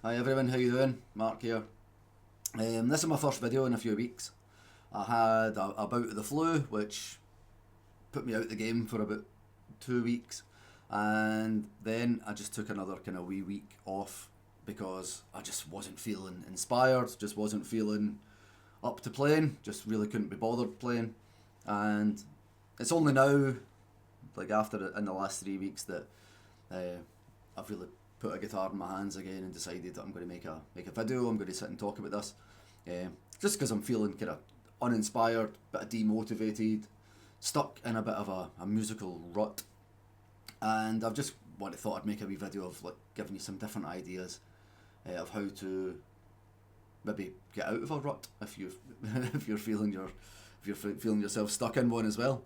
Hi everyone, how you doing? Mark here. This is my first video in a few weeks. I had a bout of the flu, which put me out the game for about 2 weeks, and then I just took another kind of wee week off because I just wasn't feeling inspired, just wasn't feeling up to playing, just really couldn't be bothered playing, and it's only now, like in the last 3 weeks, that I've really put a guitar in my hands again and decided that I'm going to make a video. I'm going to sit and talk about this, just because I'm feeling kind of uninspired, bit of demotivated, stuck in a bit of a musical rut, and I've just thought I'd make a wee video of like giving you some different ideas of how to maybe get out of a rut if you if you're feeling yourself stuck in one as well.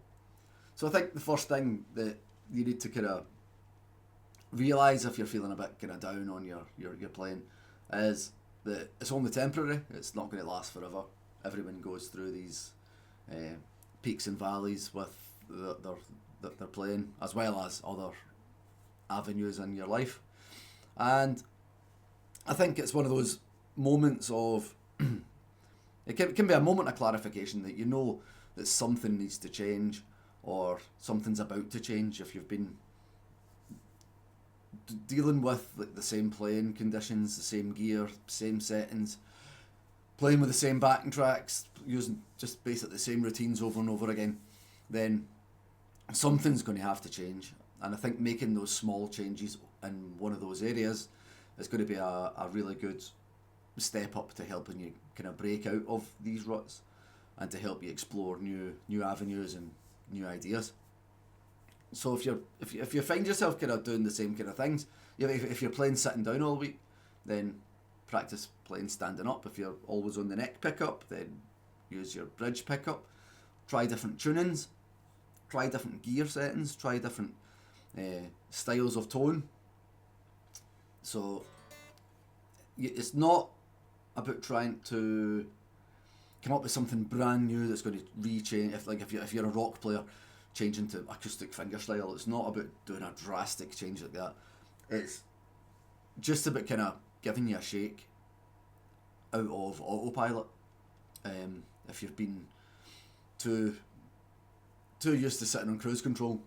So I think the first thing that you need to kind of realise if you're feeling a bit kind of down on your playing is that it's only temporary. It's not going to last forever. Everyone goes through these peaks and valleys with their playing, as well as other avenues in your life. And I think it's one of those moments of it can be a moment of clarification that you know that something needs to change or something's about to change if you've been dealing with like the same playing conditions, the same gear, same settings, playing with the same backing tracks, using just basically the same routines over and over again, then something's going to have to change. And I think making those small changes in one of those areas is going to be a really good step up to helping you kind of break out of these ruts and to help you explore new avenues and new ideas. So if you find yourself kind of doing the same kind of things, if you're playing sitting down all week, then practice playing standing up. If you're always on the neck pickup, then use your bridge pickup. Try different tunings, try different gear settings, try different styles of tone. So it's not about trying to come up with something brand new that's going to re-change. If you're a rock player, changing to acoustic fingerstyle, it's not about doing a drastic change like that. It's just about kind of giving you a shake out of autopilot. If you've been too used to sitting on cruise control,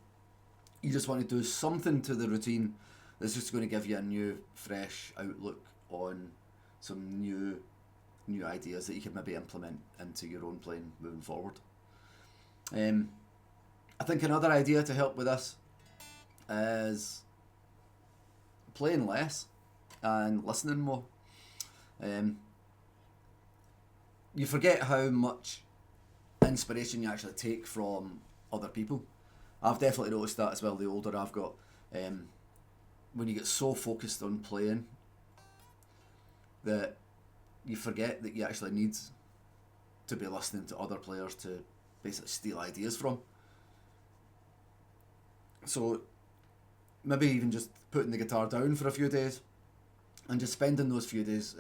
you just want to do something to the routine that's just going to give you a new, fresh outlook on some new ideas that you can maybe implement into your own playing moving forward. I think another idea to help with this is playing less and listening more. You forget how much inspiration you actually take from other people. I've definitely noticed that as well the older I've got. When you get so focused on playing that you forget that you actually need to be listening to other players to basically steal ideas from. So maybe even just putting the guitar down for a few days and just spending those few days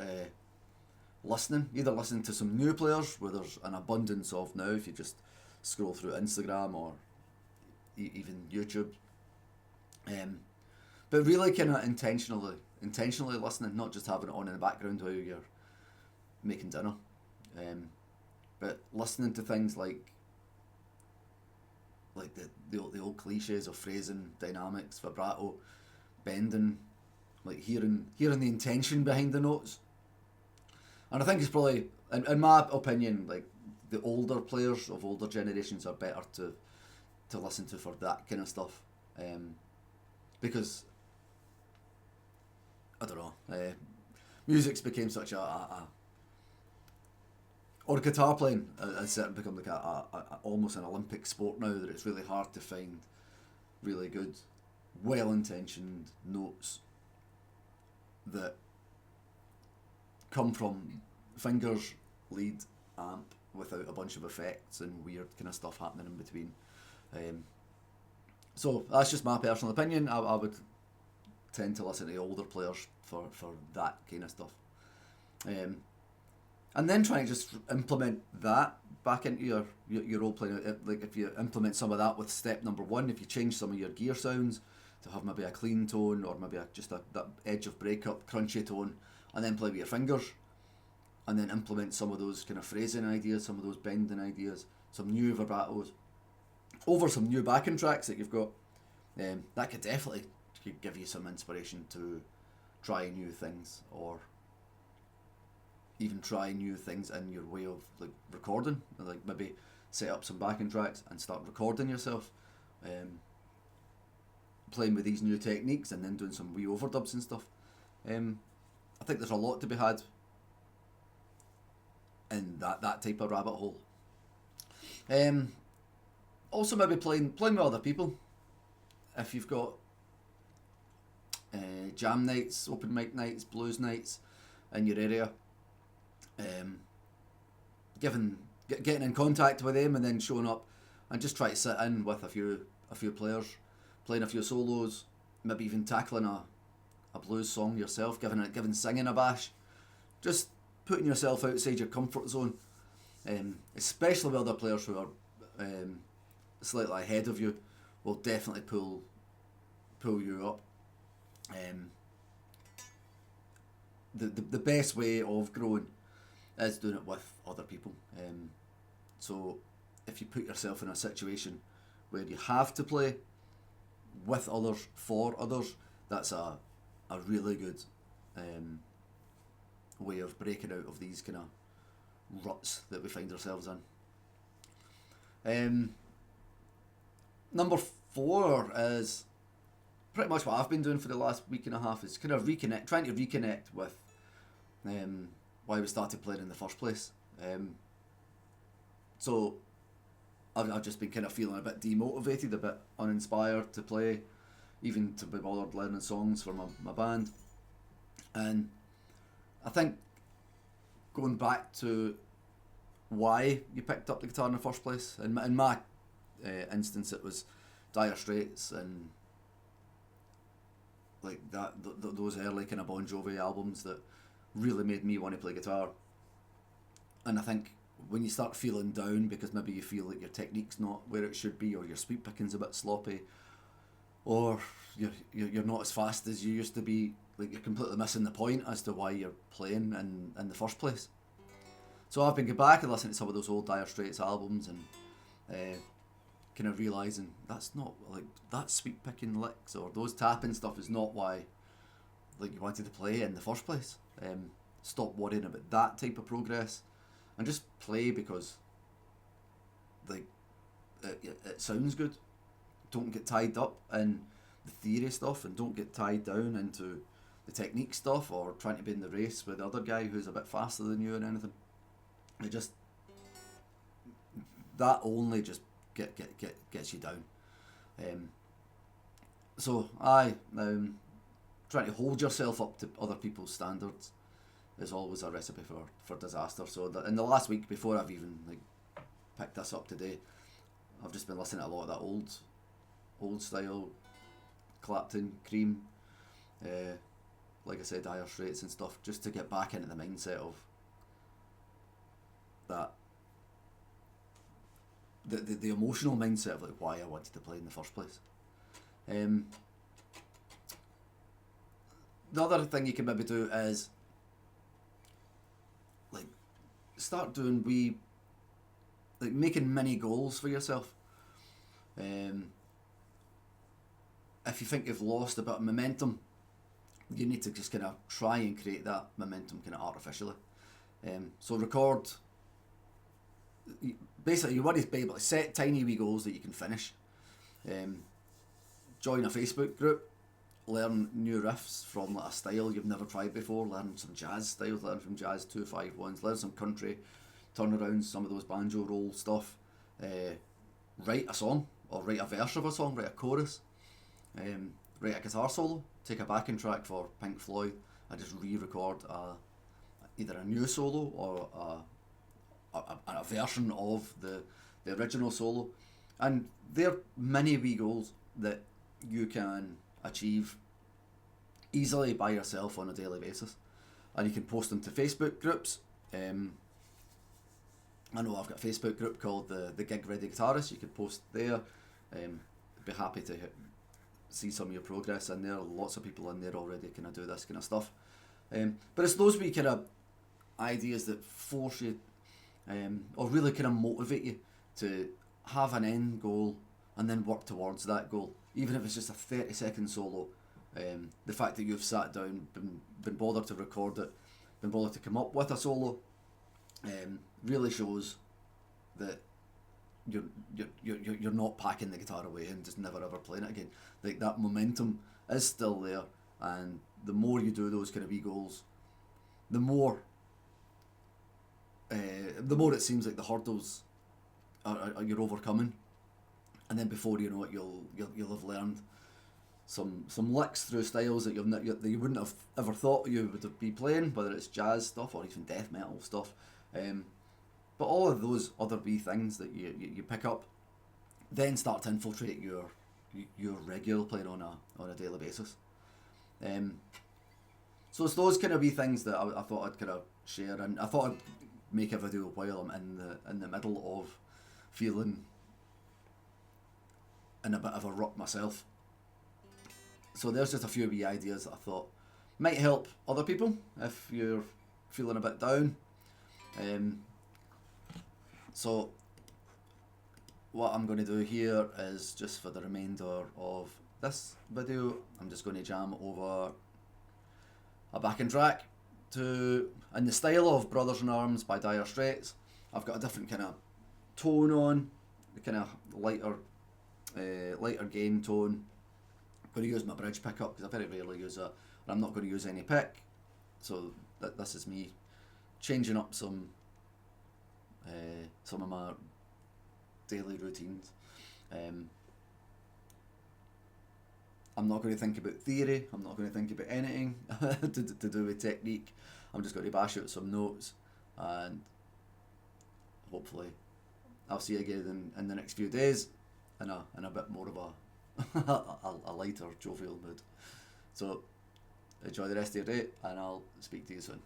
listening, either listening to some new players where there's an abundance of now if you just scroll through Instagram or even YouTube, but really kind of intentionally listening, not just having it on in the background while you're making dinner, but listening to things like the old cliches of phrasing, dynamics, vibrato, bending, like hearing the intention behind the notes. And I think it's probably, in my opinion, like the older players of older generations are better to listen to for that kind of stuff, because I don't know, music's became such or guitar playing has become like a almost an Olympic sport now, that it's really hard to find really good, well-intentioned notes that come from fingers, lead, amp, without a bunch of effects and weird kind of stuff happening in between. So that's just my personal opinion. I would tend to listen to older players for that kind of stuff. And then try and just implement that back into your role playing. Like if you implement some of that with step number one, if you change some of your gear sounds to have maybe a clean tone or maybe just that edge of breakup, crunchy tone, and then play with your fingers, and then implement some of those kind of phrasing ideas, some of those bending ideas, some new vibratos, over some new backing tracks that you've got. That could definitely give you some inspiration to try new things, or even try new things in your way of like recording, like maybe set up some backing tracks and start recording yourself, playing with these new techniques and then doing some wee overdubs and stuff. I think there's a lot to be had in that type of rabbit hole. Also maybe playing with other people. If you've got jam nights, open mic nights, blues nights in your area, getting in contact with them and then showing up and just try to sit in with a few players, playing a few solos, maybe even tackling a blues song yourself, giving singing a bash, just putting yourself outside your comfort zone, especially with other players who are slightly ahead of you, will definitely pull you up. The best way of growing is doing it with other people. So if you put yourself in a situation where you have to play with others, for others, that's a really good way of breaking out of these kind of ruts that we find ourselves in. Number 4 is pretty much what I've been doing for the last week and a half, is kind of trying to reconnect with why we started playing in the first place. So I've just been kind of feeling a bit demotivated, a bit uninspired to play, even to be bothered learning songs for my band. And I think going back to why you picked up the guitar in the first place, in my instance it was Dire Straits and like those early kind of Bon Jovi albums that really made me want to play guitar. And I think when you start feeling down because maybe you feel like your technique's not where it should be, or your sweep picking's a bit sloppy, or you're not as fast as you used to be, like you're completely missing the point as to why you're playing in the first place. So I've been going back and listening to some of those old Dire Straits albums and kind of realising that's not, like, that sweep picking licks or those tapping stuff is not why like you wanted to play in the first place. Stop worrying about that type of progress and just play because like it sounds good. Don't get tied up in the theory stuff, and don't get tied down into the technique stuff or trying to be in the race with the other guy who's a bit faster than you and anything. It just, that only just gets you down. So trying to hold yourself up to other people's standards is always a recipe for disaster. So in the last week, before I've even like picked this up today, I've just been listening to a lot of that old style Clapton, Cream, like I said, Dire Straits and stuff, just to get back into the mindset of that, the emotional mindset of like why I wanted to play in the first place. The other thing you can maybe do is like start doing making mini goals for yourself. If you think you've lost a bit of momentum, you need to just kind of try and create that momentum kind of artificially. So record. Basically, you want to be able to set tiny wee goals that you can finish. Join a Facebook group, learn new riffs from like a style you've never tried before, learn some jazz styles, learn from jazz 251s, learn some country turnarounds, some of those banjo roll stuff. Write a song, or write a verse of a song, write a chorus, write a guitar solo, take a backing track for Pink Floyd and just re-record either a new solo or a version of the original solo. And they're mini wee goals that you can achieve easily by yourself on a daily basis, and you can post them to Facebook groups. I know I've got a Facebook group called the Gig Ready Guitarists. You could post there. Be happy to see some of your progress in there. Lots of people in there already kind of do this kind of stuff. But it's those wee kind of ideas that force you, or really kind of motivate you to have an end goal and then work towards that goal, even if it's just a 30-second solo. The fact that you've sat down, been bothered to record it, been bothered to come up with a solo, really shows that you're not packing the guitar away and just never ever playing it again. Like, that momentum is still there, and the more you do those kind of wee goals, the more it seems like the hurdles are you're overcoming, and then before you know it, you'll have learned some licks through styles that that you wouldn't have ever thought you would be playing, whether it's jazz stuff or even death metal stuff. But all of those other wee things that you pick up then start to infiltrate your regular playing on a daily basis. So it's those kind of wee things that I thought I'd kind of share, and I thought I'd make a video while I'm in the middle of feeling in a bit of a rut myself. So there's just a few wee ideas that I thought might help other people if you're feeling a bit down. So what I'm going to do here is, just for the remainder of this video, I'm just going to jam over a backing track in the style of Brothers in Arms by Dire Straits. I've got a different kind of tone on, the kind of lighter gain tone. I'm going to use my bridge pickup because I very rarely use it, and I'm not going to use any pick. So this is me changing up some of my daily routines. I'm not going to think about theory, I'm not going to think about anything to do with technique. I'm just going to bash out some notes, and hopefully I'll see you again in the next few days in a bit more of a lighter, jovial mood. So enjoy the rest of your day, and I'll speak to you soon.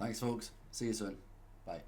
Thanks, folks. See you soon. Bye.